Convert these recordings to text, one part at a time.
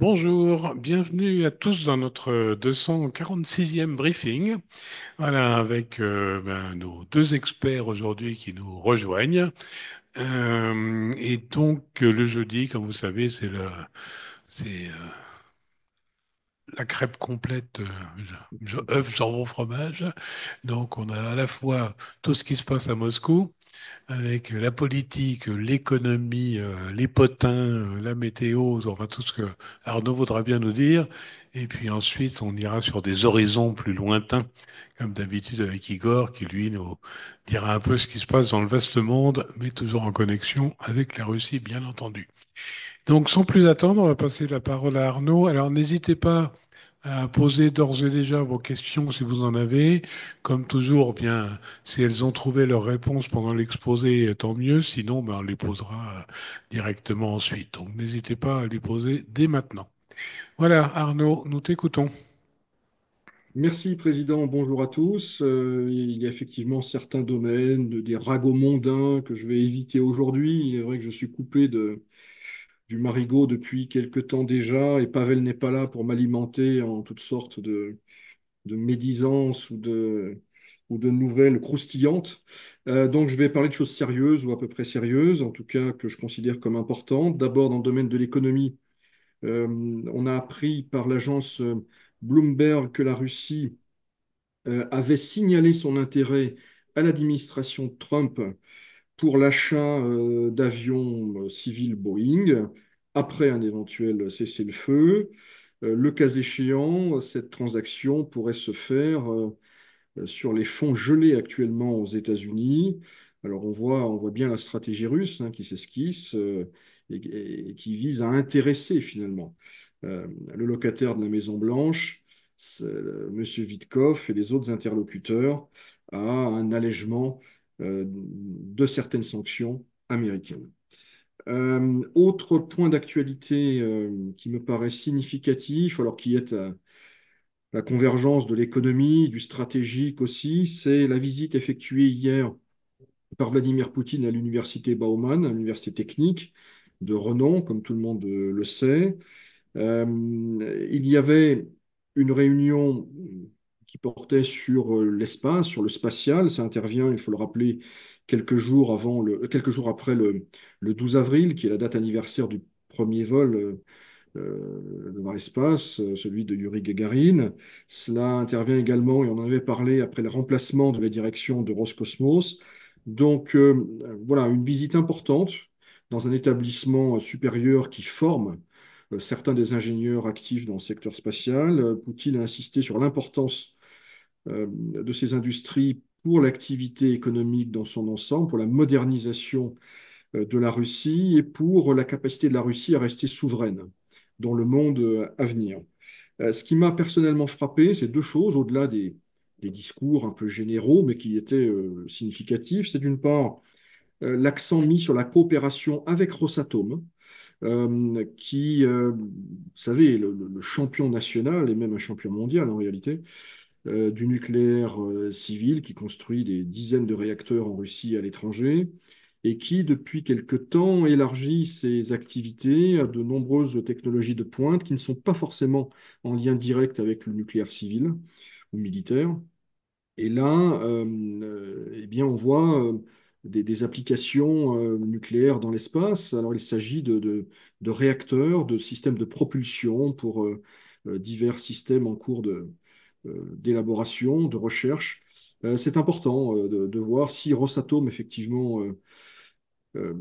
Bonjour, bienvenue à tous dans notre 246e briefing. Voilà, avec nos deux experts aujourd'hui qui nous rejoignent. Et donc le jeudi, comme vous savez, c'est la crêpe complète œuf, jambon, fromage. Donc on a à la fois tout ce qui se passe à Moscou, avec la politique, l'économie, les potins, la météo, enfin tout ce que Arnaud voudra bien nous dire. Et puis ensuite, on ira sur des horizons plus lointains, comme d'habitude avec Igor, qui lui nous dira un peu ce qui se passe dans le vaste monde, mais toujours en connexion avec la Russie, bien entendu. Donc, sans plus attendre, on va passer la parole à Arnaud. Alors, n'hésitez pas à poser d'ores et déjà vos questions si vous en avez. Comme toujours, bien, si elles ont trouvé leur réponse pendant l'exposé, tant mieux. Sinon, ben, on les posera directement ensuite. Donc, n'hésitez pas à les poser dès maintenant. Voilà, Arnaud, nous t'écoutons. Merci, Président. Bonjour à tous. Il y a effectivement certains domaines, des ragots mondains que je vais éviter aujourd'hui. Il est vrai que je suis coupé du marigot depuis quelque temps déjà et Pavel n'est pas là pour m'alimenter en toutes sortes de médisances ou de nouvelles croustillantes. Donc, je vais parler de choses sérieuses ou à peu près sérieuses, en tout cas que je considère comme importantes. D'abord, dans le domaine de l'économie, euh, on a appris par l'agence Bloomberg que la Russie avait signalé son intérêt à l'administration Trump pour l'achat d'avions civils Boeing après un éventuel cessez-le-feu. Le cas échéant, cette transaction pourrait se faire sur les fonds gelés actuellement aux États-Unis. Alors on voit bien la stratégie russe qui s'esquisse et qui vise à intéresser finalement le locataire de la Maison-Blanche, Monsieur Witkoff et les autres interlocuteurs à un allègement de certaines sanctions américaines. Autre point d'actualité qui me paraît significatif, alors qui est la convergence de l'économie, du stratégique aussi, c'est la visite effectuée hier par Vladimir Poutine à l'université Bauman, à l'université technique de renom, comme tout le monde le sait. Il y avait une réunion qui portait sur l'espace, sur le spatial. Ça intervient, il faut le rappeler, quelques jours après le 12 avril, qui est la date anniversaire du premier vol dans l'espace, celui de Yuri Gagarin. Cela intervient également, et on en avait parlé après le remplacement de la direction de Roscosmos. Donc voilà, une visite importante dans un établissement supérieur qui forme certains des ingénieurs actifs dans le secteur spatial. Poutine a insisté sur l'importance de ces industries pour l'activité économique dans son ensemble, pour la modernisation de la Russie et pour la capacité de la Russie à rester souveraine dans le monde à venir. Ce qui m'a personnellement frappé, c'est deux choses, au-delà des discours un peu généraux, mais qui étaient significatifs. C'est d'une part l'accent mis sur la coopération avec Rosatom, vous savez, le champion national et même un champion mondial en réalité, du nucléaire civil qui construit des dizaines de réacteurs en Russie et à l'étranger et qui, depuis quelque temps, élargit ses activités à de nombreuses technologies de pointe qui ne sont pas forcément en lien direct avec le nucléaire civil ou militaire. Et là, eh bien, on voit des applications nucléaires dans l'espace. Alors, il s'agit de réacteurs, de systèmes de propulsion pour divers systèmes en cours d'élaboration, de recherche. C'est important de voir si Rosatom, effectivement, euh,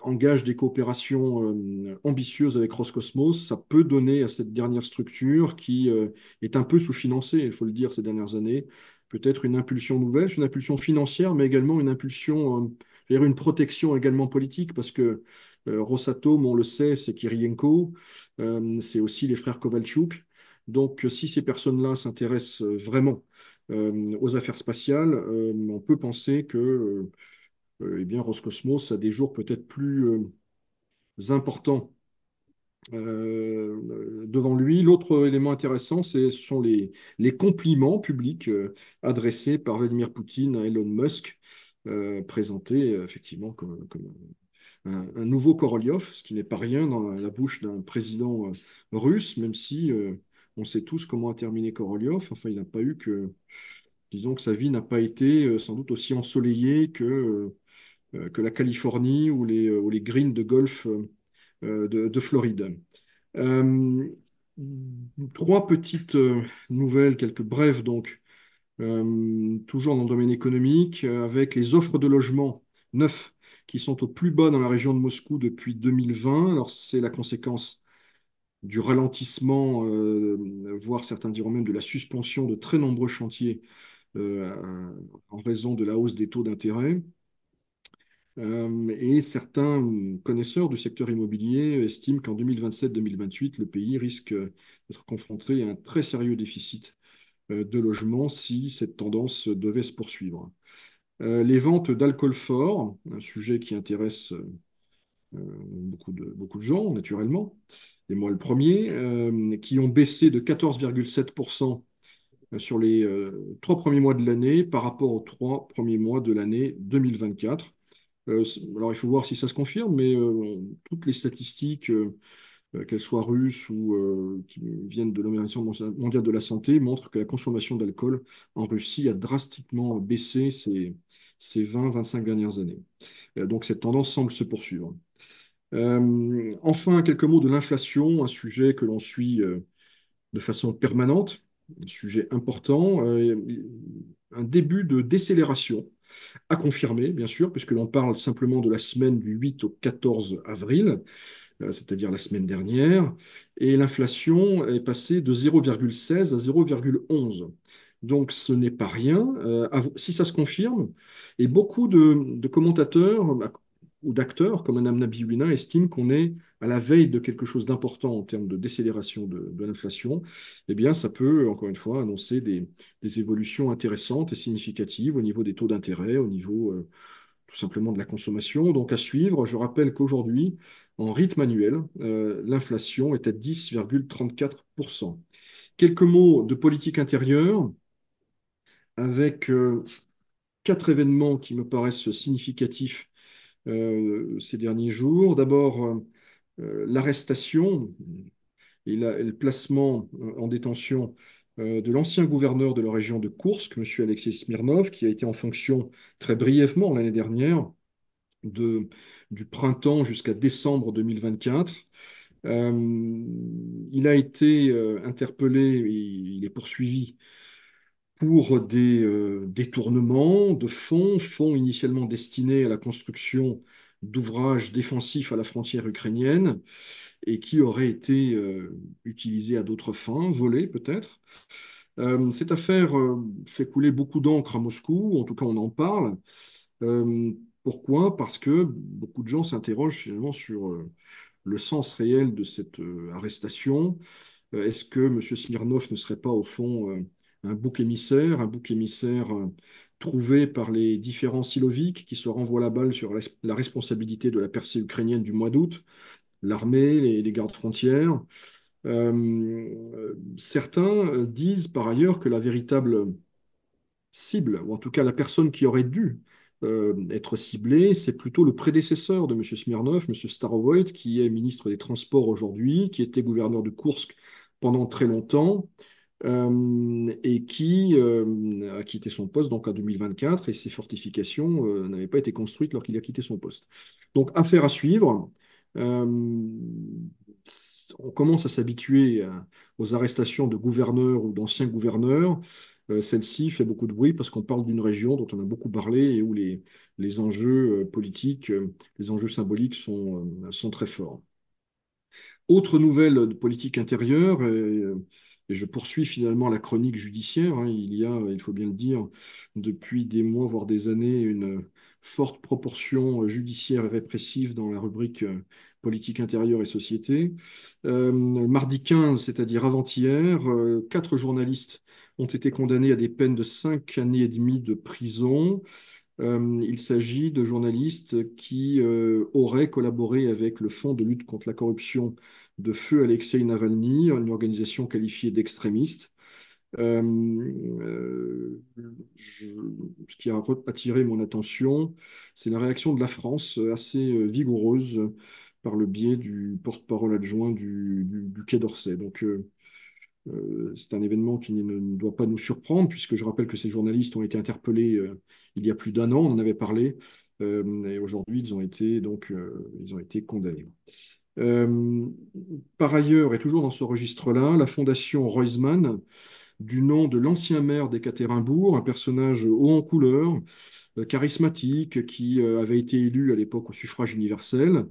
engage des coopérations ambitieuses avec Roscosmos. Ça peut donner à cette dernière structure qui est un peu sous-financée, il faut le dire, ces dernières années, peut-être une impulsion nouvelle, une impulsion financière, mais également une impulsion, je dirais une protection également politique, parce que Rosatom, on le sait, c'est Kirienko, c'est aussi les frères Kovalchuk. Donc, si ces personnes-là s'intéressent vraiment aux affaires spatiales, on peut penser que eh bien, Roscosmos a des jours peut-être plus importants devant lui. L'autre élément intéressant, ce sont les compliments publics adressés par Vladimir Poutine à Elon Musk, présenté effectivement comme un nouveau Korolev, ce qui n'est pas rien dans la bouche d'un président russe, même si on sait tous comment a terminé Korolev. Enfin, il n'a pas eu que, disons que sa vie n'a pas été sans doute aussi ensoleillée que la Californie ou les greens de golf de Floride. Euh, Trois petites nouvelles, quelques brèves donc, toujours dans le domaine économique, avec les offres de logements neufs qui sont au plus bas dans la région de Moscou depuis 2020. Alors c'est la conséquence du ralentissement, voire certains diront même de la suspension de très nombreux chantiers euh, en raison de la hausse des taux d'intérêt. Et certains connaisseurs du secteur immobilier estiment qu'en 2027-2028, le pays risque d'être confronté à un très sérieux déficit de logements si cette tendance devait se poursuivre. Les ventes d'alcool fort, un sujet qui intéresse beaucoup de gens, naturellement, et moi le premier, qui ont baissé de 14,7% sur les 3 premiers mois de l'année par rapport aux 3 premiers mois de l'année 2024. Alors, il faut voir si ça se confirme, mais toutes les statistiques, qu'elles soient russes ou qui viennent de l'Organisation mondiale de la santé, montrent que la consommation d'alcool en Russie a drastiquement baissé ces 20-25 dernières années. Donc, cette tendance semble se poursuivre. Enfin, quelques mots de l'inflation, un sujet que l'on suit de façon permanente, un sujet important, un début de décélération à confirmer, bien sûr, puisque l'on parle simplement de la semaine du 8 au 14 avril, c'est-à-dire la semaine dernière, et l'inflation est passée de 0,16 à 0,11. Donc ce n'est pas rien. Si ça se confirme, et beaucoup de commentateurs ou d'acteurs comme Mme Nabiulina estiment qu'on est à la veille de quelque chose d'important en termes de décélération de l'inflation, eh bien ça peut, encore une fois, annoncer des évolutions intéressantes et significatives au niveau des taux d'intérêt, au niveau tout simplement de la consommation. Donc à suivre, je rappelle qu'aujourd'hui, en rythme annuel, l'inflation est à 10,34%. Quelques mots de politique intérieure avec quatre événements qui me paraissent significatifs ces derniers jours. D'abord, l'arrestation et le placement en détention de l'ancien gouverneur de la région de Koursk, M. Alexei Smirnov, qui a été en fonction très brièvement l'année dernière, de, du printemps jusqu'à décembre 2024. Il a été interpellé, et il est poursuivi pour des détournements de fonds, fonds initialement destinés à la construction d'ouvrages défensifs à la frontière ukrainienne et qui auraient été utilisés à d'autres fins, volés peut-être. Cette affaire fait couler beaucoup d'encre à Moscou, en tout cas on en parle. Euh, Pourquoi? Parce que beaucoup de gens s'interrogent finalement sur le sens réel de cette arrestation. Est-ce que M. Smirnov ne serait pas au fond un bouc émissaire trouvé par les différents Siloviques qui se renvoient la balle sur la responsabilité de la percée ukrainienne du mois d'août, l'armée, les gardes frontières? Certains disent par ailleurs que la véritable cible, ou en tout cas la personne qui aurait dû être ciblée, c'est plutôt le prédécesseur de M. Smirnov, M. Starovoyt, qui est ministre des Transports aujourd'hui, qui était gouverneur de Koursk pendant très longtemps, et qui a quitté son poste donc en 2024, et ses fortifications n'avaient pas été construites lorsqu'il a quitté son poste. Donc, affaire à suivre. Euh, on commence à s'habituer aux arrestations de gouverneurs ou d'anciens gouverneurs. Celle-ci fait beaucoup de bruit parce qu'on parle d'une région dont on a beaucoup parlé et où les enjeux politiques, les enjeux symboliques sont très forts. Autre nouvelle de politique intérieure, et je poursuis finalement la chronique judiciaire, hein. Il y a, il faut bien le dire, depuis des mois, voire des années, une forte proportion judiciaire et répressive dans la rubrique politique intérieure et société. Mardi 15, c'est-à-dire avant-hier, 4 journalistes ont été condamnés à des peines de 5 années et demie de prison. Il s'agit de journalistes qui auraient collaboré avec le Fonds de lutte contre la corruption de feu Alexei Navalny, une organisation qualifiée d'extrémiste. Euh, je- Ce qui a attiré mon attention, c'est la réaction de la France assez vigoureuse par le biais du porte-parole adjoint du Quai d'Orsay. Donc, c'est un événement qui ne doit pas nous surprendre, puisque je rappelle que ces journalistes ont été interpellés il y a plus d'un an, on en avait parlé, et aujourd'hui ils ont été condamnés. Euh, Par ailleurs, et toujours dans ce registre-là, la fondation Roisman, du nom de l'ancien maire d'Ekaterinbourg, un personnage haut en couleur, charismatique, qui avait été élu à l'époque au suffrage universel,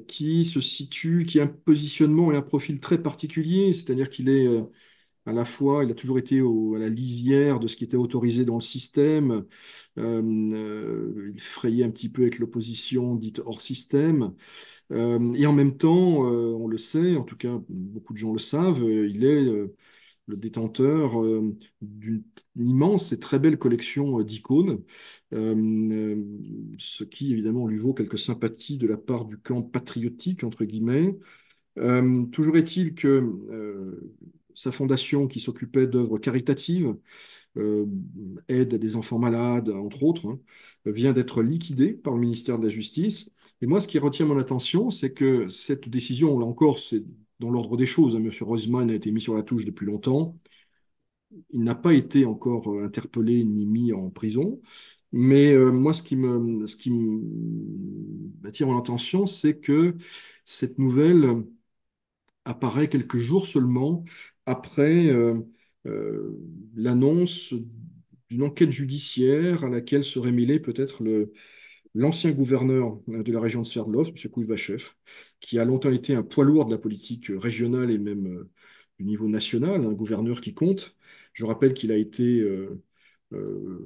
qui se situe, qui a un positionnement et un profil très particulier, c'est-à-dire qu'il est à la fois, il a toujours été à la lisière de ce qui était autorisé dans le système, il frayait un petit peu avec l'opposition dite hors système, et en même temps, on le sait, en tout cas beaucoup de gens le savent, il est le détenteur d'une immense et très belle collection d'icônes, ce qui évidemment lui vaut quelques sympathies de la part du camp patriotique, entre guillemets. Toujours est-il que sa fondation, qui s'occupait d'œuvres caritatives, euh, aide à des enfants malades, entre autres, hein, vient d'être liquidée par le ministère de la Justice. Et moi, ce qui retient mon attention, c'est que cette décision, là encore, c'est dans l'ordre des choses, hein. Monsieur Roseman a été mis sur la touche depuis longtemps. Il n'a pas été encore interpellé ni mis en prison. Mais moi, ce qui attire mon attention, c'est que cette nouvelle apparaît quelques jours seulement après euh, l'annonce d'une enquête judiciaire à laquelle serait mêlé peut-être l'ancien gouverneur de la région de Sverdlovsk, M. Kouivachev, qui a longtemps été un poids lourd de la politique régionale et même du niveau national, un gouverneur qui compte. Je rappelle qu'il a été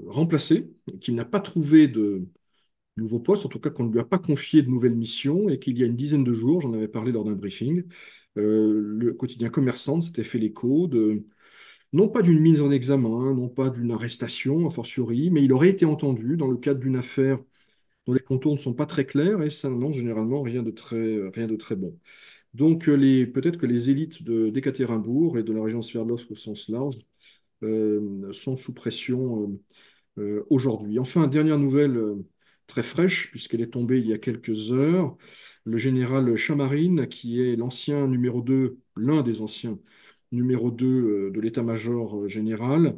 remplacé, qu'il n'a pas trouvé de nouveau poste, en tout cas qu'on ne lui a pas confié de nouvelles missions, et qu'il y a une dizaine de jours, j'en avais parlé lors d'un briefing, le quotidien Commerçant s'était fait l'écho de, non pas d'une mise en examen, non pas d'une arrestation, a fortiori, mais il aurait été entendu dans le cadre d'une affaire dont les contours ne sont pas très clairs, et ça n'annonce généralement rien de très bon. Donc, peut-être que les élites d'Ekaterinbourg et de la région de Sverdlovsk au sens large sont sous pression aujourd'hui. Enfin, dernière nouvelle très fraîche, puisqu'elle est tombée il y a quelques heures, le général Chamarine, qui est l'ancien numéro 2, l'un des anciens numéro 2 de l'état-major général,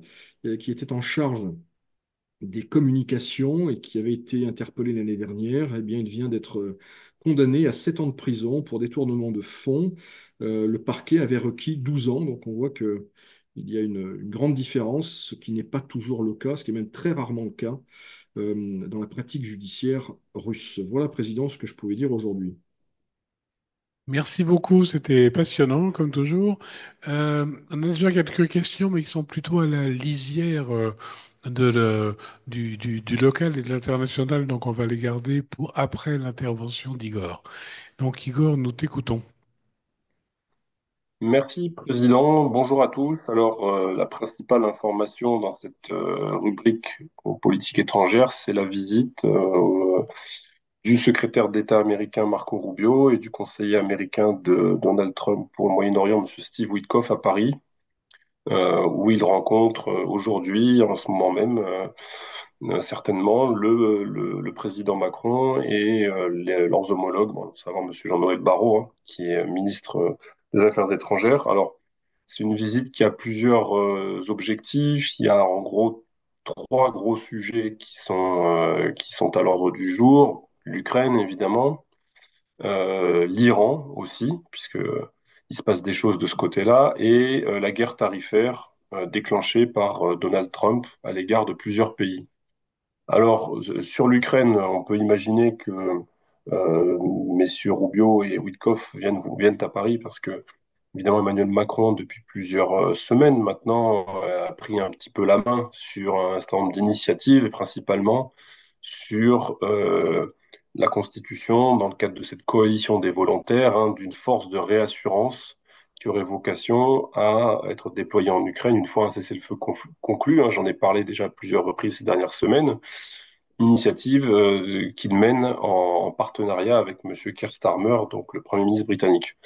qui était en charge des communications et qui avait été interpellé l'année dernière, eh bien, il vient d'être condamné à 7 ans de prison pour détournement de fonds. Le parquet avait requis 12 ans, donc on voit que il y a une grande différence, ce qui n'est pas toujours le cas, ce qui est même très rarement le cas dans la pratique judiciaire russe. Voilà, Président, ce que je pouvais dire aujourd'hui. Merci beaucoup, c'était passionnant comme toujours. On a déjà quelques questions, mais qui sont plutôt à la lisière du local et de l'international, donc on va les garder pour après l'intervention d'Igor. Donc Igor, nous t'écoutons. Merci, Président. Bonjour à tous. Alors, la principale information dans cette rubrique en politique étrangère, c'est la visite du secrétaire d'État américain Marco Rubio et du conseiller américain de Donald Trump pour le Moyen-Orient, M. Steve Witkoff, à Paris, où il rencontre aujourd'hui, en ce moment même, certainement, le président Macron et leurs homologues, bon, savoir M. Jean-Noël Barrot, hein, qui est ministre des Affaires étrangères. Alors, c'est une visite qui a plusieurs objectifs. Il y a en gros trois gros sujets qui sont à l'ordre du jour. L'Ukraine, évidemment, l'Iran aussi, puisque il se passe des choses de ce côté-là, et la guerre tarifaire déclenchée par Donald Trump à l'égard de plusieurs pays. Alors, sur l'Ukraine, on peut imaginer que messieurs Rubio et Witkoff viennent à Paris parce que, évidemment, Emmanuel Macron, depuis plusieurs semaines maintenant, a pris un petit peu la main sur un certain nombre d'initiatives et principalement sur la constitution, dans le cadre de cette coalition des volontaires, hein, d'une force de réassurance qui aurait vocation à être déployée en Ukraine une fois un cessez-le-feu conclu, hein. J'en ai parlé déjà à plusieurs reprises ces dernières semaines. Initiative qu'il mène en partenariat avec Monsieur Keir Starmer, donc le Premier ministre britannique.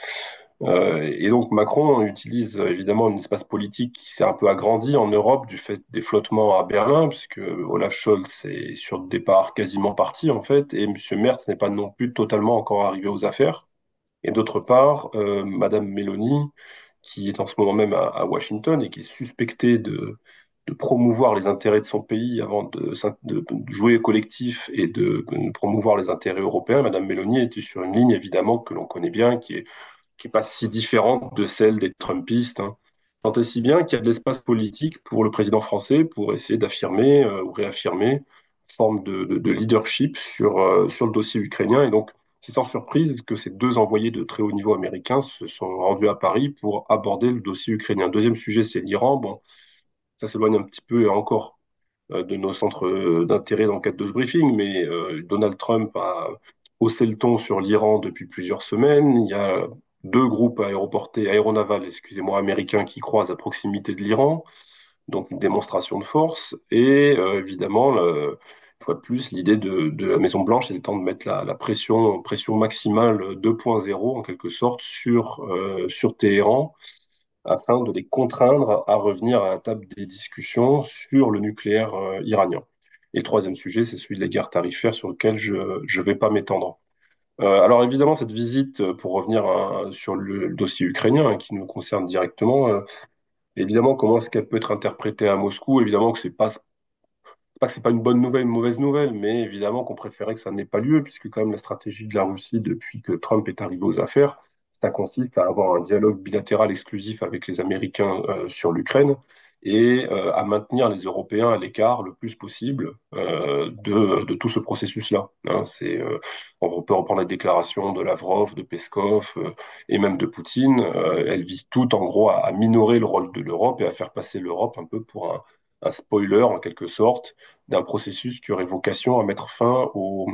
Et donc Macron utilise évidemment un espace politique qui s'est un peu agrandi en Europe du fait des flottements à Berlin, puisque Olaf Scholz est sur le départ quasiment parti en fait, et M. Merz n'est pas non plus totalement encore arrivé aux affaires. Et d'autre part, Madame Meloni, qui est en ce moment même à Washington et qui est suspectée de promouvoir les intérêts de son pays avant de jouer collectif et de promouvoir les intérêts européens. Madame Meloni était sur une ligne évidemment que l'on connaît bien, qui est pas si différente de celle des Trumpistes, hein. Tant et si bien qu'il y a de l'espace politique pour le président français pour essayer d'affirmer ou réaffirmer une forme de leadership sur le dossier ukrainien. Et donc, c'est sans surprise que ces deux envoyés de très haut niveau américains se sont rendus à Paris pour aborder le dossier ukrainien. Deuxième sujet, c'est l'Iran. Bon, ça s'éloigne un petit peu encore de nos centres d'intérêt dans le cadre de ce briefing, mais Donald Trump a haussé le ton sur l'Iran depuis plusieurs semaines. Il y a deux groupes aéronavals, excusez-moi, américains qui croisent à proximité de l'Iran, donc une démonstration de force. Et évidemment, une fois de plus, l'idée de la Maison-Blanche, c'est temps de mettre la pression maximale 2.0 en quelque sorte sur Téhéran afin de les contraindre à revenir à la table des discussions sur le nucléaire iranien. Et le troisième sujet, c'est celui des guerres tarifaires sur lequel je ne vais pas m'étendre. Alors évidemment, cette visite, pour revenir sur le dossier ukrainien hein, qui nous concerne directement, évidemment, comment est-ce qu'elle peut être interprétée à Moscou? Évidemment que c'est pas que c'est pas une bonne nouvelle, une mauvaise nouvelle, mais évidemment qu'on préférait que ça n'ait pas lieu, puisque quand même la stratégie de la Russie depuis que Trump est arrivé aux affaires, ça consiste à avoir un dialogue bilatéral exclusif avec les Américains sur l'Ukraine et à maintenir les Européens à l'écart le plus possible de tout ce processus-là. Hein, on peut reprendre la déclaration de Lavrov, de Peskov et même de Poutine. Elles visent toutes en gros à minorer le rôle de l'Europe et à faire passer l'Europe un peu pour un spoiler en quelque sorte d'un processus qui aurait vocation à mettre fin au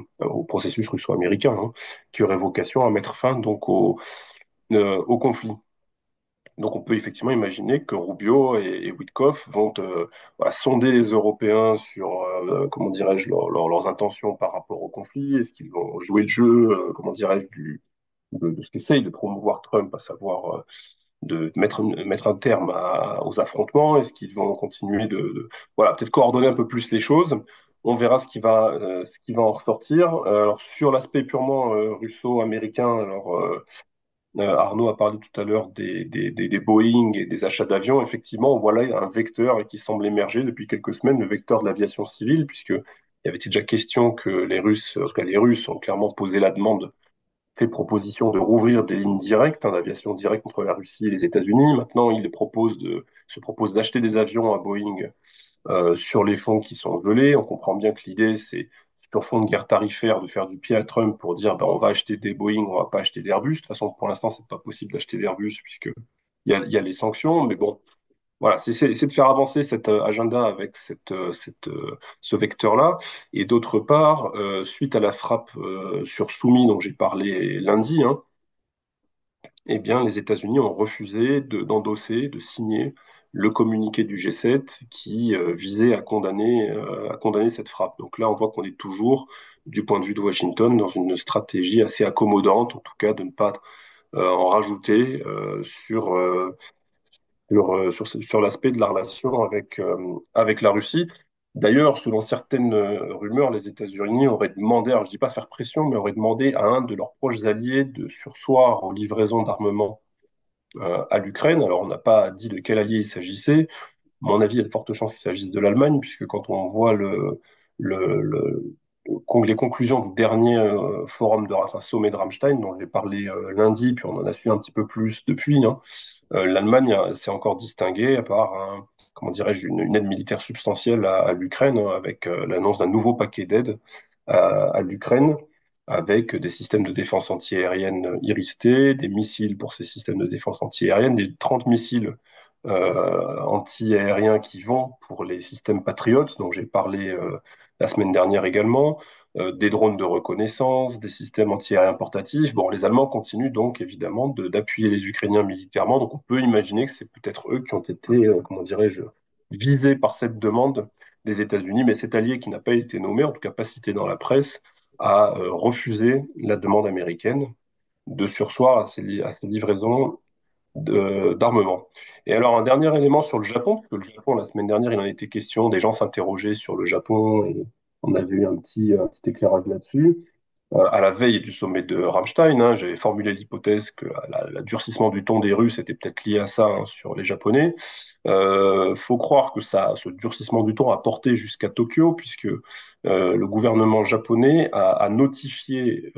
processus russo-américain, hein, qui aurait vocation à mettre fin donc au conflit. Donc on peut effectivement imaginer que Rubio et Witkoff vont voilà, sonder les Européens sur, comment dirais-je, leurs intentions par rapport au conflit. Est-ce qu'ils vont jouer le jeu, comment dirais-je, de ce qu'essaye de promouvoir Trump, à savoir de mettre un terme aux affrontements? Est-ce qu'ils vont continuer voilà, peut-être coordonner un peu plus les choses? On verra ce qui va en ressortir. Alors, sur l'aspect purement russo-américain, Arnaud a parlé tout à l'heure des Boeing et des achats d'avions. Effectivement, on voit là un vecteur qui semble émerger depuis quelques semaines, le vecteur de l'aviation civile, puisque il y avait déjà question que les Russes, en tout cas les Russes, ont clairement posé la demande fait proposition de rouvrir des lignes directes, hein, d'aviation directe entre la Russie et les États-Unis. Maintenant, se propose d'acheter des avions à Boeing sur les fonds qui sont gelés. On comprend bien que l'idée, c'est sur fond de guerre tarifaire de faire du pied à Trump pour dire ben, on va acheter des Boeing, on va pas acheter d'Airbus. De toute façon, pour l'instant, c'est pas possible d'acheter d'Airbus puisque il y a les sanctions. Mais bon, voilà, c'est de faire avancer cet agenda avec ce vecteur-là. Et d'autre part, suite à la frappe sur Soumy dont j'ai parlé lundi, hein, eh bien, les États-Unis ont refusé d'endosser, de signer le communiqué du G7 qui visait à condamner cette frappe. Donc là, on voit qu'on est toujours, du point de vue de Washington, dans une stratégie assez accommodante, en tout cas de ne pas en rajouter sur l'aspect de la relation avec la Russie. D'ailleurs, selon certaines rumeurs, les États-Unis auraient demandé, alors je dis pas faire pression, mais auraient demandé à un de leurs proches alliés de surseoir aux livraisons d'armement à l'Ukraine. Alors, on n'a pas dit de quel allié il s'agissait. À mon avis, il y a de fortes chances qu'il s'agisse de l'Allemagne, puisque quand on voit les conclusions du dernier forum enfin, sommet de Ramstein, dont j'ai parlé lundi, puis on en a su un petit peu plus depuis, hein, l'Allemagne s'est encore distinguée par comment dirais-je, une aide militaire substantielle à l'Ukraine, hein, avec l'annonce d'un nouveau paquet d'aide à l'Ukraine, avec des systèmes de défense antiaérienne Iris-T, des missiles pour ces systèmes de défense antiaérienne, des 30 missiles anti-aériens qui vont pour les systèmes Patriot, dont j'ai parlé la semaine dernière également, des drones de reconnaissance, des systèmes anti-aériens portatifs. Bon, les Allemands continuent donc évidemment d'appuyer les Ukrainiens militairement, donc on peut imaginer que c'est peut-être eux qui ont été, comment dirais-je, visés par cette demande des États-Unis, mais cet allié qui n'a pas été nommé, en tout cas pas cité dans la presse, a refusé la demande américaine. de surseoir à ces livraisons d'armement. Et alors, un dernier élément sur le Japon, parce que le Japon, la semaine dernière, il en était question, des gens s'interrogeaient sur le Japon, et on avait eu un petit éclairage là-dessus. À la veille du sommet de Rammstein, hein, j'avais formulé l'hypothèse que la durcissement du ton des Russes était peut-être lié à ça, hein, sur les Japonais. Faut croire que ce durcissement du ton a porté jusqu'à Tokyo, puisque le gouvernement japonais a notifié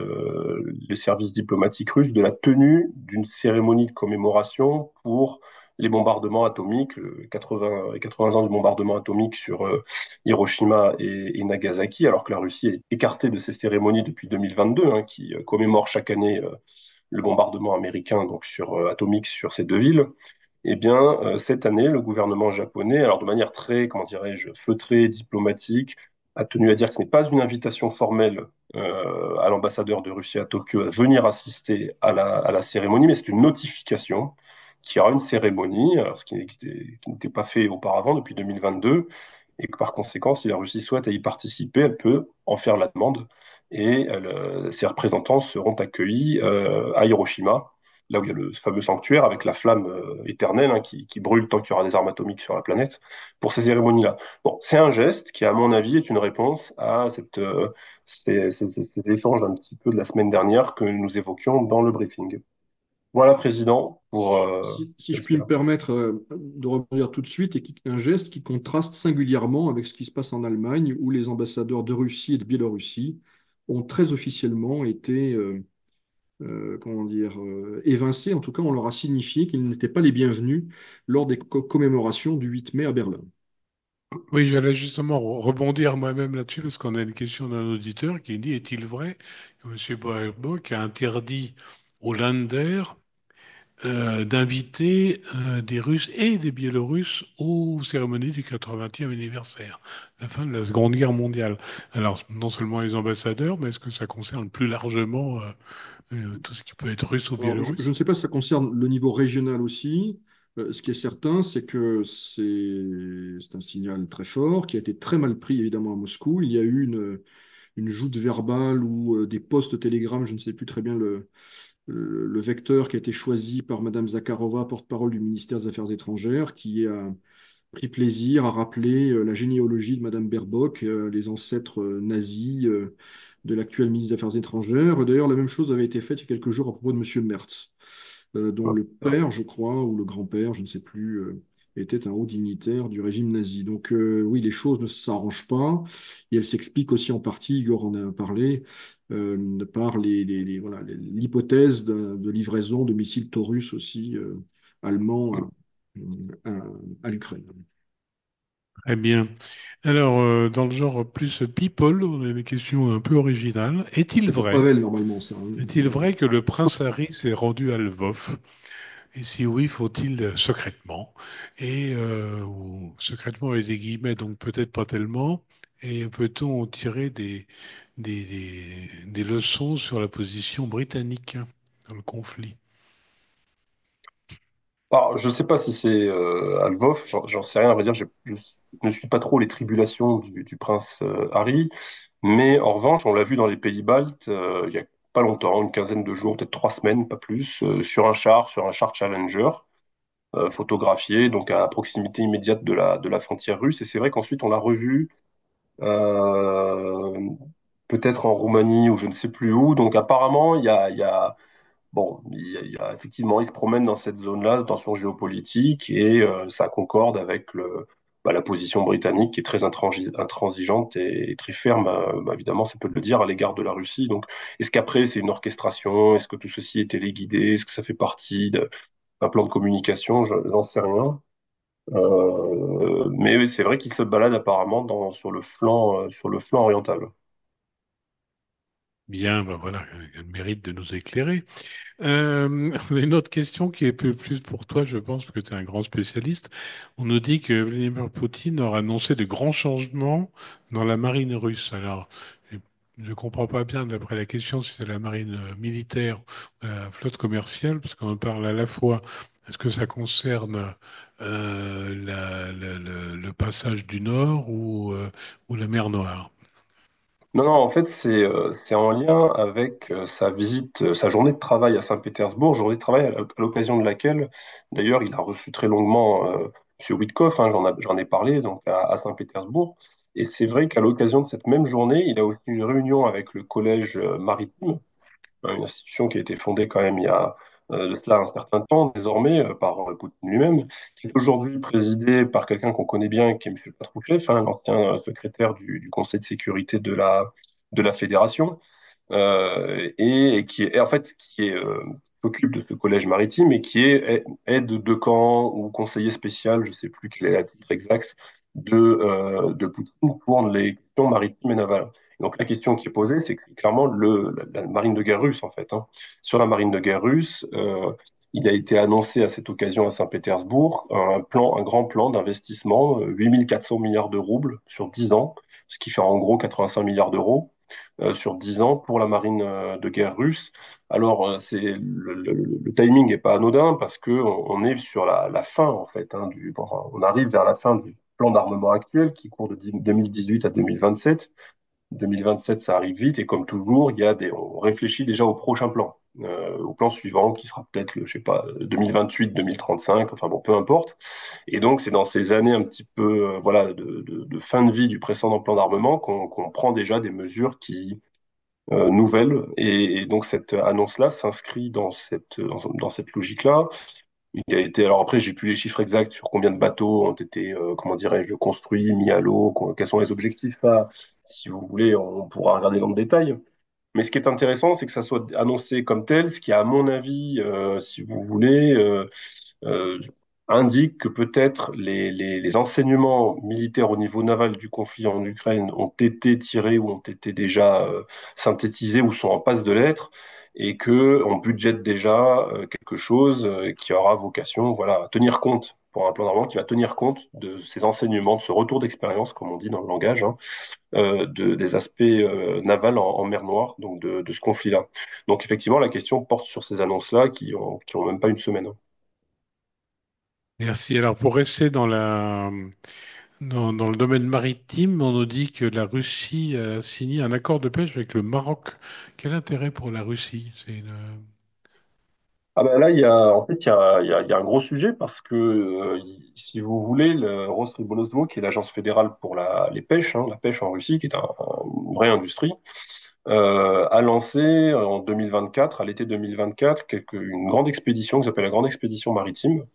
les services diplomatiques russes de la tenue d'une cérémonie de commémoration pour les bombardements atomiques, 80 ans du bombardement atomique sur Hiroshima et Nagasaki, alors que la Russie est écartée de ces cérémonies depuis 2022, hein, qui commémorent chaque année le bombardement américain donc atomique sur ces deux villes. Eh bien, cette année, le gouvernement japonais, alors de manière très, comment dirais-je, feutrée, diplomatique, a tenu à dire que ce n'est pas une invitation formelle à l'ambassadeur de Russie à Tokyo à venir assister à la cérémonie, mais c'est une notification qu'il y aura une cérémonie, alors, qui n'était pas fait auparavant depuis 2022, et que par conséquent, si la Russie souhaite y participer, elle peut en faire la demande, et ses représentants seront accueillis à Hiroshima, là où il y a le fameux sanctuaire avec la flamme éternelle, hein, qui brûle tant qu'il y aura des armes atomiques sur la planète, pour ces cérémonies-là. Bon, c'est un geste qui, à mon avis, est une réponse à ces échanges un petit peu de la semaine dernière que nous évoquions dans le briefing. Voilà, Président, pour Si je puis me cela. permettre de rebondir tout de suite, un geste qui contraste singulièrement avec ce qui se passe en Allemagne, où les ambassadeurs de Russie et de Biélorussie ont très officiellement été comment dire, évincés. En tout cas, on leur a signifié qu'ils n'étaient pas les bienvenus lors des commémorations du 8 mai à Berlin. Oui, j'allais justement rebondir moi-même là-dessus parce qu'on a une question d'un auditeur qui dit, est-il vrai que M. Baerbock a interdit aux Länder d'inviter des Russes et des Biélorusses aux cérémonies du 80e anniversaire, la fin de la Seconde Guerre mondiale. Alors, non seulement les ambassadeurs, mais est-ce que ça concerne plus largement tout ce qui peut être russe ou Alors, je biélorusse? ne sais pas si ça concerne le niveau régional aussi. Ce qui est certain, c'est que c'est un signal très fort qui a été très mal pris évidemment à Moscou. Il y a eu une joute verbale ou des posts Telegram, je ne sais plus très bien le vecteur qui a été choisi par Madame Zakharova, porte-parole du ministère des Affaires étrangères, qui a pris plaisir à rappeler la généalogie de Madame Baerbock, les ancêtres nazis de l'actuel ministre des Affaires étrangères. D'ailleurs, la même chose avait été faite il y a quelques jours à propos de Monsieur Merz, dont le père, je crois, ou le grand-père, je ne sais plus, était un haut dignitaire du régime nazi. Donc oui, les choses ne s'arrangent pas, et elles s'expliquent aussi en partie, Igor en a parlé, par voilà, l'hypothèse de livraison de missiles Taurus aussi allemands à, à l'Ukraine. Très bien. Alors, dans le genre plus people, on a une question un peu originale. C'est pour Pavel, normalement, ça, hein. Est-il vrai que le prince Harry s'est rendu à Lvov? Et si oui, faut-il secrètement? Ou secrètement avec des guillemets, donc peut-être pas tellement. Et peut-on en tirer des leçons sur la position britannique dans le conflit? Alors, je ne sais pas si c'est à Lvov, j'en sais rien, à vrai dire, je ne suis pas trop les tribulations du prince Harry, mais en revanche, on l'a vu dans les pays baltes il y a pas longtemps, une quinzaine de jours, peut-être 3 semaines, pas plus, sur un char Challenger, photographié, donc à proximité immédiate de la frontière russe, et c'est vrai qu'ensuite on l'a revu euh, peut-être en Roumanie ou je ne sais plus où, donc apparemment il y a bon, il y a effectivement, ils se promènent dans cette zone-là de tension géopolitique et ça concorde avec la position britannique qui est très intransigeante et très ferme, évidemment, ça peut le dire, à l'égard de la Russie. Donc, est-ce qu'après, c'est une orchestration? Est-ce que tout ceci est téléguidé? Est-ce que ça fait partie d'un plan de communication? J'en sais rien. Mais oui, c'est vrai qu'il se balade apparemment sur le flanc oriental. Bien, ben voilà, il a le mérite de nous éclairer. Une autre question qui est plus pour toi, je pense, parce que tu es un grand spécialiste. On nous dit que Vladimir Poutine aura annoncé de grands changements dans la marine russe. Alors, je ne comprends pas bien, d'après la question, si c'est la marine militaire ou la flotte commerciale, parce qu'on parle à la fois, est-ce que ça concerne le passage du Nord ou la mer Noire? Non, non, en fait, c'est en lien avec sa visite, sa journée de travail à Saint-Pétersbourg, journée de travail à l'occasion de laquelle, d'ailleurs, il a reçu très longuement M. Witkoff, hein, j'en ai parlé, donc à Saint-Pétersbourg. Et c'est vrai qu'à l'occasion de cette même journée, il a aussi une réunion avec le collège maritime, hein, une institution qui a été fondée quand même il y a de cela un certain temps, désormais, par Poutine lui-même, qui est aujourd'hui présidée par quelqu'un qu'on connaît bien, qui est M. Patrouchev, hein, l'ancien secrétaire du Conseil de sécurité de la Fédération, et qui est, et en fait, s'occupe de ce collège maritime et qui est aide de camp ou conseiller spécial, je ne sais plus quel est la titre exact, de Poutine pour les questions maritimes et navales. Donc la question qui est posée, c'est clairement la marine de guerre russe, en fait, hein. Sur la marine de guerre russe, il a été annoncé à cette occasion à Saint-Pétersbourg un grand plan d'investissement, 8400 milliards de roubles sur 10 ans, ce qui fait en gros 85 milliards d'euros sur 10 ans pour la marine de guerre russe. Alors, le timing n'est pas anodin parce que on est sur la fin, en fait, hein, enfin, on arrive vers la fin du plan d'armement actuel qui court de 2018 à 2027. 2027, ça arrive vite et comme toujours, on réfléchit déjà au prochain plan, au plan suivant qui sera peut-être, je sais pas, 2028, 2035, enfin bon, peu importe. Et donc, c'est dans ces années un petit peu, voilà, de fin de vie du précédent plan d'armement qu'on prend déjà des mesures nouvelles. Et donc, cette annonce-là s'inscrit dans cette logique-là. Il a été, alors après, j'ai plus les chiffres exacts sur combien de bateaux ont été, comment dirais-je, construits, mis à l'eau, quels sont les objectifs. Si vous voulez, on pourra regarder dans le détail. Mais ce qui est intéressant, c'est que ça soit annoncé comme tel, ce qui, à mon avis, si vous voulez, euh, indique que peut-être les enseignements militaires au niveau naval du conflit en Ukraine ont été tirés ou ont été déjà synthétisés ou sont en passe de l'être, et que on budgète déjà quelque chose qui aura vocation, voilà, à tenir compte pour un plan d'armement qui va tenir compte de ces enseignements, de ce retour d'expérience, comme on dit dans le langage, hein, des aspects navals en mer Noire, donc de ce conflit-là. Donc effectivement, la question porte sur ces annonces-là qui ont même pas une semaine, hein. Merci. Alors, pour rester dans le domaine maritime, on nous dit que la Russie a signé un accord de pêche avec le Maroc. Quel intérêt pour la Russie? Ah ben là, en fait, il y a un gros sujet parce que, si vous voulez, le Rosribolozvo, qui est l'agence fédérale pour les pêches, hein, la pêche en Russie, qui est une vraie industrie, a lancé en 2024, à l'été 2024, une grande expédition qui s'appelle la Grande Expédition Maritime,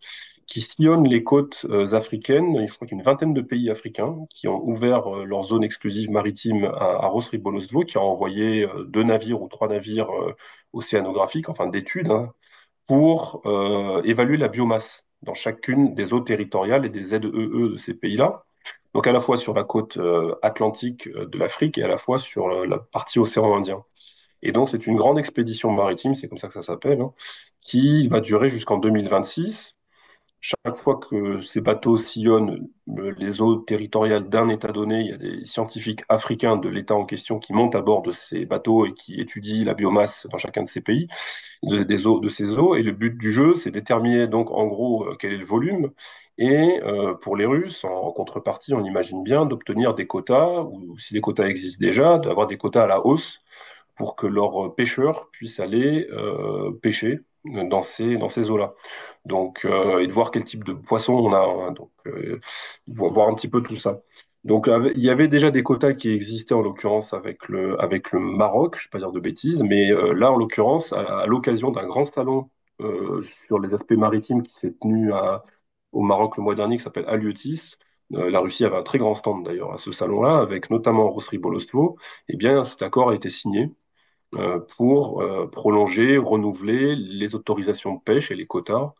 qui sillonne les côtes africaines. Je crois qu'il y a une vingtaine de pays africains qui ont ouvert leur zone exclusive maritime à Rosribolozvo, qui a envoyé deux navires ou trois navires océanographiques, enfin d'études, hein, pour évaluer la biomasse dans chacune des eaux territoriales et des ZEE de ces pays-là. Donc à la fois sur la côte atlantique de l'Afrique et à la fois sur la partie océan Indien. Et donc c'est une grande expédition maritime, c'est comme ça que ça s'appelle, hein, qui va durer jusqu'en 2026. Chaque fois que ces bateaux sillonnent les eaux territoriales d'un État donné, il y a des scientifiques africains de l'État en question qui montent à bord de ces bateaux et qui étudient la biomasse dans chacun de ces pays des eaux, de ces eaux. Et le but du jeu, c'est déterminer donc en gros quel est le volume. Et pour les Russes, en contrepartie, on imagine bien d'obtenir des quotas, ou si les quotas existent déjà, d'avoir des quotas à la hausse pour que leurs pêcheurs puissent aller pêcher dans ces eaux-là. Donc, et de voir quel type de poisson on a, hein. Donc, voir un petit peu tout ça. Donc, il y avait déjà des quotas qui existaient en l'occurrence avec le Maroc, je ne vais pas dire de bêtises, mais là, en l'occurrence, à l'occasion d'un grand salon sur les aspects maritimes qui s'est tenu au Maroc le mois dernier, qui s'appelle Aliotis, la Russie avait un très grand stand d'ailleurs à ce salon-là, avec notamment Rosri Bolostvo, eh bien, cet accord a été signé pour prolonger, renouveler les autorisations de pêche et les quotas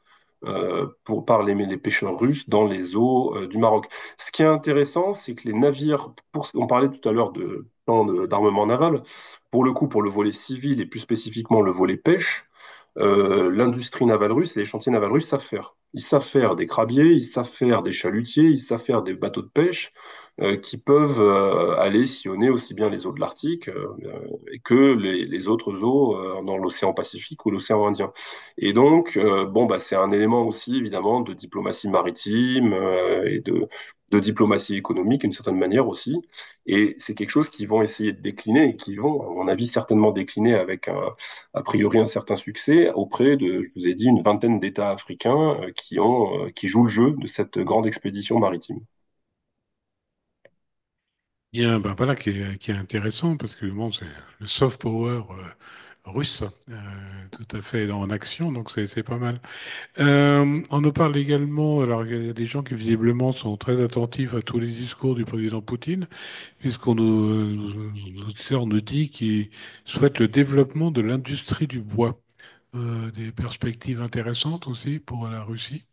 par les pêcheurs russes dans les eaux du Maroc. Ce qui est intéressant, c'est que les navires, on parlait tout à l'heure de plan d'armement naval, pour le coup, pour le volet civil et plus spécifiquement le volet pêche, l'industrie navale russe et les chantiers navals russes savent faire. Ils savent faire des crabiers, ils savent faire des chalutiers, ils savent faire des bateaux de pêche, qui peuvent aller sillonner aussi bien les eaux de l'Arctique que les autres eaux dans l'océan Pacifique ou l'océan Indien. Et donc, bon, bah, c'est un élément aussi, évidemment, de diplomatie maritime et de diplomatie économique, d'une certaine manière aussi. Et c'est quelque chose qu'ils vont essayer de décliner et qui vont, à mon avis, certainement décliner avec a priori un certain succès auprès de, je vous ai dit, une vingtaine d'États africains qui jouent le jeu de cette grande expédition maritime. Bien, ben voilà qui est intéressant parce que bon, c'est le soft power russe, tout à fait en action, donc c'est pas mal. On nous parle également, alors il y a des gens qui visiblement sont très attentifs à tous les discours du président Poutine, puisqu'on nos auditeurs nous dit qu'il souhaite le développement de l'industrie du bois. Des perspectives intéressantes aussi pour la Russie.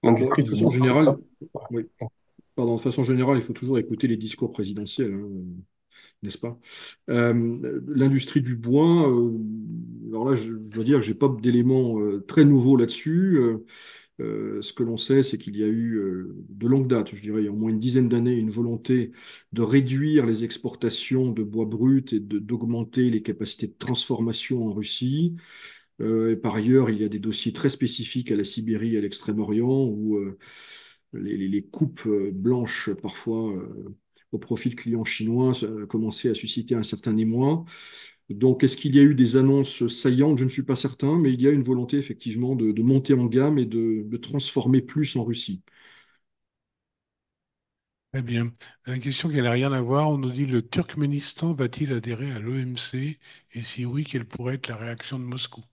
Bon, L'industrie de du façon bois. générale, oui, pardon, de façon générale, il faut toujours écouter les discours présidentiels, hein, n'est-ce pas? L'industrie du bois, alors là, je dois dire que j'ai pas d'éléments très nouveaux là-dessus. Ce que l'on sait, c'est qu'il y a eu de longue date, je dirais, il y a au moins une dizaine d'années, une volonté de réduire les exportations de bois brut et d'augmenter les capacités de transformation en Russie. Et par ailleurs, il y a des dossiers très spécifiques à la Sibérie et à l'Extrême-Orient où les coupes blanches, parfois au profit de clients chinois, commençaient à susciter un certain émoi. Donc, est-ce qu'il y a eu des annonces saillantes? Je ne suis pas certain, mais il y a une volonté effectivement de monter en gamme et de transformer plus en Russie. Très bien. Une question qui n'a rien à voir, on nous dit le Turkménistan va-t-il adhérer à l'OMC? Et si oui, quelle pourrait être la réaction de Moscou?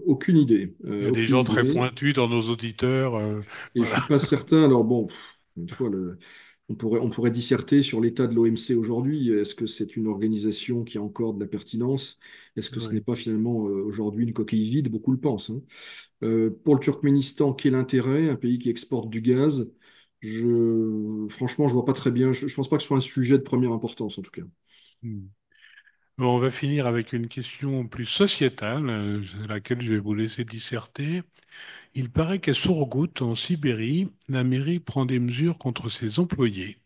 Aucune idée, Il y a des aucune gens très idée. pointus dans nos auditeurs. Et je Voilà. suis pas certain. Alors bon, une fois, on pourrait disserter sur l'état de l'OMC aujourd'hui. Est-ce que c'est une organisation qui a encore de la pertinence? Est-ce que ce n'est Oui. pas finalement aujourd'hui une coquille vide? Beaucoup le pensent, hein. Pour le Turkménistan, quel intérêt? Un pays qui exporte du gaz. Franchement, je vois pas très bien. Je ne pense pas que ce soit un sujet de première importance, en tout cas. Hmm. Bon, on va finir avec une question plus sociétale, laquelle je vais vous laisser disserter. Il paraît qu'à Sourgout, en Sibérie, la mairie prend des mesures contre ses employés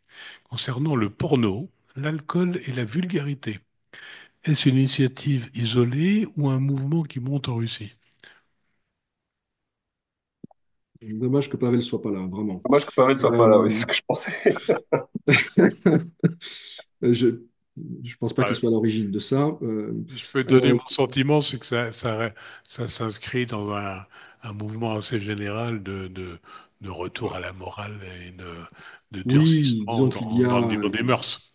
concernant le porno, l'alcool et la vulgarité. Est-ce une initiative isolée ou un mouvement qui monte en Russie? Dommage que Pavel soit pas là, vraiment. Dommage que Pavel soit pas là, oui, c'est Euh, ce que je pensais. je ne pense pas qu'il soit à l'origine de ça. Je peux donner Euh, mon sentiment, c'est que ça s'inscrit dans un mouvement assez général de retour à la morale et de oui, durcissement disons qu'il y dans le a, niveau des mœurs.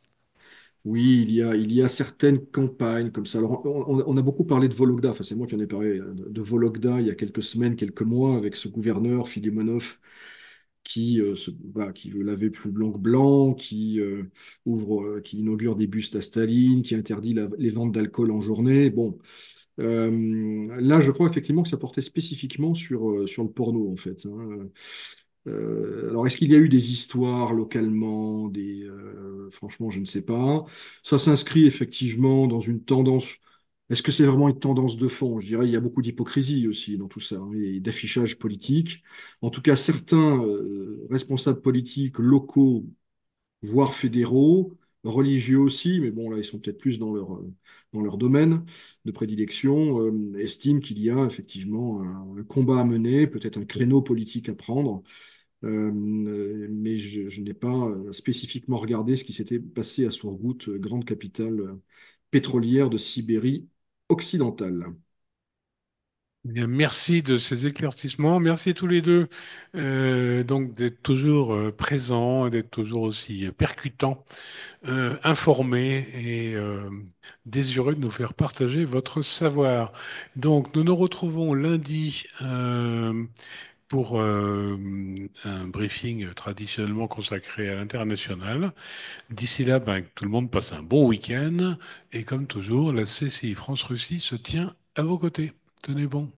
oui, il y a certaines campagnes comme ça. Alors, on a beaucoup parlé de Vologda. Enfin, c'est moi qui en ai parlé de Vologda il y a quelques semaines, quelques mois, avec ce gouverneur Filimonov voilà, qui veut laver plus blanc que blanc, qui inaugure des bustes à Staline, qui interdit les ventes d'alcool en journée. Bon, là, je crois effectivement que ça portait spécifiquement sur le porno, en fait, hein. Alors, est-ce qu'il y a eu des histoires localement, franchement, je ne sais pas. Ça s'inscrit effectivement dans une tendance. Est-ce que c'est vraiment une tendance de fond? Je dirais il y a beaucoup d'hypocrisie aussi dans tout ça, hein, et d'affichage politique. En tout cas, certains responsables politiques locaux, voire fédéraux, religieux aussi, mais bon, là, ils sont peut-être plus dans leur domaine de prédilection, estiment qu'il y a effectivement un combat à mener, peut-être un créneau politique à prendre. Mais je n'ai pas spécifiquement regardé ce qui s'était passé à Surgout, grande capitale pétrolière de Sibérie occidentale. Eh bien, merci de ces éclaircissements. Merci tous les deux donc d'être toujours présents, d'être toujours aussi percutants, informés et désireux de nous faire partager votre savoir. Donc, nous nous retrouvons lundi pour un briefing traditionnellement consacré à l'international. D'ici là, ben, que tout le monde passe un bon week-end et comme toujours, la CCI France-Russie se tient à vos côtés. Tenez bon.